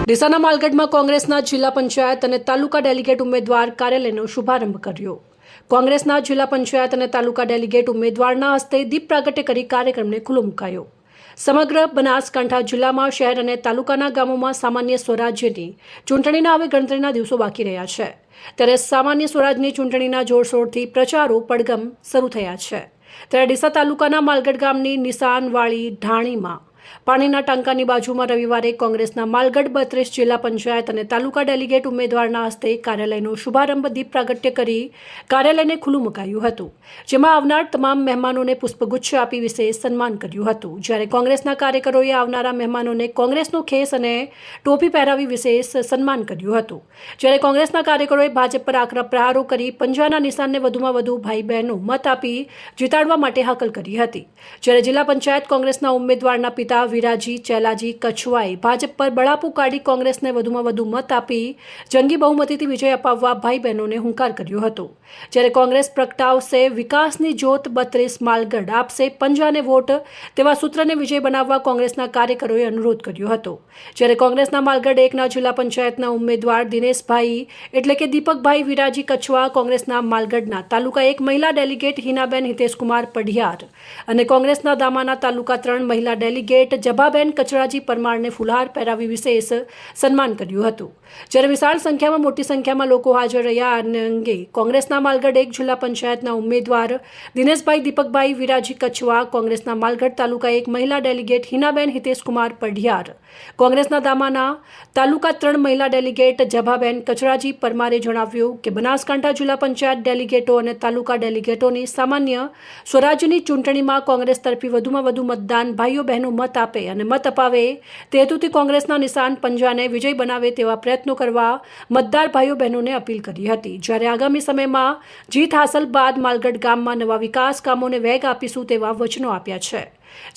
ડીસાના માલગઢમાં કોંગ્રેસના જિલ્લા પંચાયત અને તાલુકા ડેલિગેટ ઉમેદવાર કાર્યાલયનો શુભારંભ કર્યો। કોંગ્રેસના જિલ્લા પંચાયત અને તાલુકા ડેલિગેટ ઉમેદવારના હસ્તે દીપ પ્રાગટ્ય કરી કાર્યક્રમને ખુલ્લો મુકાયો। સમગ્ર બનાસકાંઠા જિલ્લામાં શહેર અને તાલુકાના ગામોમાં સામાન્ય સ્વરાજ્યની ચૂંટણીના હવે ગણતરીના દિવસો બાકી રહ્યા છે, ત્યારે સામાન્ય સ્વરાજની ચૂંટણીના જોરશોરથી પ્રચારો પડઘમ શરૂ થયા છે। ત્યારે ડીસા તાલુકાના માલગઢ ગામની નિશાનવાળી ઢાણીમાં પાણીના ટાંકાની બાજુમાં રવિવારે કોંગ્રેસના માલગઢ 32 જિલ્લા પંચાયત અને તાલુકા ડેલિગેટ ઉમેદવારના હસ્તે કાર્યાલયનો શુભારંભ દીપ પ્રાગટ્ય કરી કાર્યાલયને ખુલ્લું મુકાયું હતું, જેમાં આવનાર તમામ મહેમાનોને પુષ્પગુચ્છ આપી વિશેષ સન્માન કર્યું હતું। જ્યારે કોંગ્રેસના કાર્યકરોએ આવનારા મહેમાનોને કોંગ્રેસનો ખેસ અને ટોપી પહેરાવી વિશેષ સન્માન કર્યું હતું। જ્યારે કોંગ્રેસના કાર્યકરોએ ભાજપ પર આકરા પ્રહારો કરી પંજાના નિશાનને વધુમાં વધુ ભાઈ બહેનો મત આપી જીતાડવા માટે હાકલ કરી હતી। જ્યારે જિલ્લા પંચાયત કોંગ્રેસના ઉમેદવારના પિતા વિરાજી ચેલાજી કછવાએ ભાજપ પર બળાપુ કાઢી કોંગ્રેસને વધુમાં વધુ મત આપી જંગી બહુમતીથી વિજય અપાવવા ભાઈ બહેનોને હુંકાર કર્યો હતો। જ્યારે કોંગ્રેસ પ્રગટાવશે વિકાસની જ્યોત 32 માલગઢ આપશે પંજાને વોટ તેવા સૂત્રને વિજય બનાવવા કોંગ્રેસના કાર્યકરોએ અનુરોધ કર્યો હતો। જ્યારે કોંગ્રેસના માલગઢ 1ના જિલ્લા પંચાયતના ઉમેદવાર દિનેશભાઈ એટલે કે દીપકભાઈ વિરાજી કછવા, કોંગ્રેસના માલગઢના તાલુકા 1 મહિલા ડેલિગેટ હિનાબેન હિતેશકુમાર પઢિયાર અને કોંગ્રેસના દામાના તાલુકા 3 મહિલા ડેલિગેટ જબાબેન કચરાજી પરમારને ફુલહાર પહેરાવી વિશેષ સન્માન કર્યું હતું। જ્યારે વિશાળ સંખ્યામાં મોટી સંખ્યામાં લોકો હાજર રહ્યા અંગે કોંગ્રેસના માલગઢ 1 જિલ્લા પંચાયતના ઉમેદવાર દિનેશભાઈ દીપકભાઈ વિરાજી કછવા, કોંગ્રેસના માલગઢ તાલુકા 1 મહિલા ડેલિગેટ હિનાબેન હિતેશકુમાર પઢિયાર, કોંગ્રેસના દામાના તાલુકા 3 મહિલા ડેલિગેટ જબાબેન કચરાજી પરમારે જણાવ્યું કે બનાસકાંઠા જિલ્લા પંચાયત ડેલિગેટો અને તાલુકા ડેલિગેટોની સામાન્ય સ્વરાજ્યની ચૂંટણીમાં કોંગ્રેસ તરફી વધુમાં વધુ મતદાન ભાઈઓ બહેનો મત આપે અને મત અપાવે તે હેતુથી કોંગ્રેસના નિશાન પંજાને વિજય બનાવે તેવા પ્રયત્નો કરવા મતદાર ભાઈઓ બહેનોને અપીલ કરી હતી। જ્યારે આગામી સમયમાં જીત હાંસલ બાદ માલગઢ ગામમાં નવા વિકાસ કામોને વેગ આપીશું તેવા વચનો આપ્યા છે।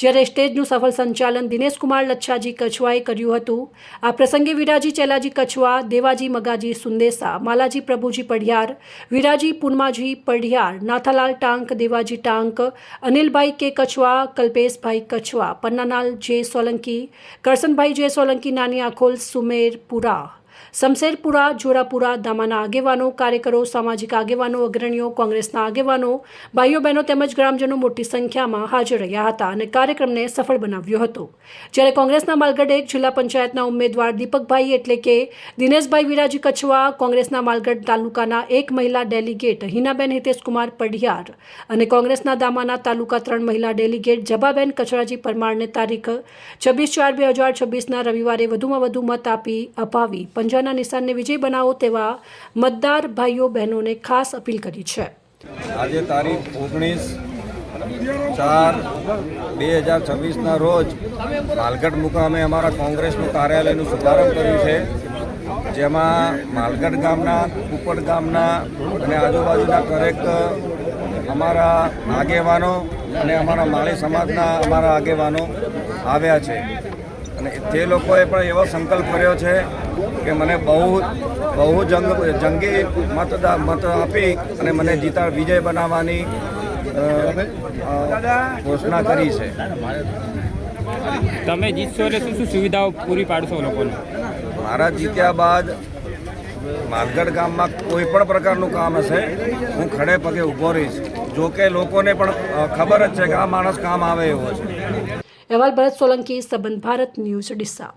જ્યારે સ્ટેજનું સફળ સંચાલન દિનેશકુમાર લચ્છાજી કછવાએ કર્યું હતું। આ પ્રસંગે વિરાજી ચેલાજી કછવા, દેવાજી મગાજી સુંદેસા, માલાજી પ્રભુજી પઢિયાર, વિરાજી પૂનમાજી પઢિયાર, નાથાલાલ ટાંક, દેવાજી ટાંક, અનિલભાઈ કે કછવા, કલ્પેશભાઈ કછવા, પન્નાલાલ જે સોલંકી, કરસનભાઈ જે સોલંકી, નાની આખોલ, સુમેરપુરા, શમશેરપુરા, જોરાપુરા, દામાના આગેવાનો, કાર્યકરો, સામાજિક આગેવાનો, અગ્રણીઓ, કોંગ્રેસના આગેવાનો, ભાઈઓ બહેનો તેમજ ગ્રામજનો મોટી સંખ્યામાં હાજર રહ્યા હતા અને કાર્યક્રમને સફળ બનાવ્યો હતો। જ્યારે કોંગ્રેસના માલગઢ 1 જિલ્લા પંચાયતના ઉમેદવાર દીપકભાઈ એટલે કે દિનેશભાઈ વિરાજી કછવા, કોંગ્રેસના માલગઢ તાલુકાના 1 મહિલા ડેલિગેટ હિનાબેન હિતેશકુમાર પઢિયાર અને કોંગ્રેસના દામાના તાલુકા 3 મહિલા ડેલિગેટ જબાબેન કચરાજી પરમારને તારીખ 26/4/2026ના રવિવારે વધુમાં વધુ મત આપી અપાવી પંજાના નિશાનને વિજય બનાવો તેવા મતદાર ભાઈઓ બહેનોને ખાસ અપીલ કરી છે। આજે તારીખ 19/4/2026ના રોજ માલગઢ મુકામે અમારા કોંગ્રેસનું કાર્યાલયનું શુભારંભ કર્યું છે, જેમાં માલગઢ ગામના, કુપડ ગામના અને આજુબાજુના દરેક અમારા આગેવાનો અને અમારા માળી સમાજના અમારા આગેવાનો આવ્યા છે અને તે લોકોએ પણ એવો સંકલ્પ કર્યો છે કે મને બહુ જંગી મત આપી અને મને વિજય બનાવવાની ઘોષણા કરી છે। તમે જીતશો એટલે શું શું સુવિધાઓ પૂરી પાડશો લોકોને? મારા જીત્યા બાદ માલગઢ ગામમાં કોઈ પણ પ્રકારનું કામ હશે હું ખડે પગે ઊભો રહીશ, જો કે લોકોને પણ ખબર જ છે કે આ માણસ કામ આવે એવો છે। અહેવાલ ભરત સોલંકી, સંબંધ ભારત ન્યૂઝ, ડીસા।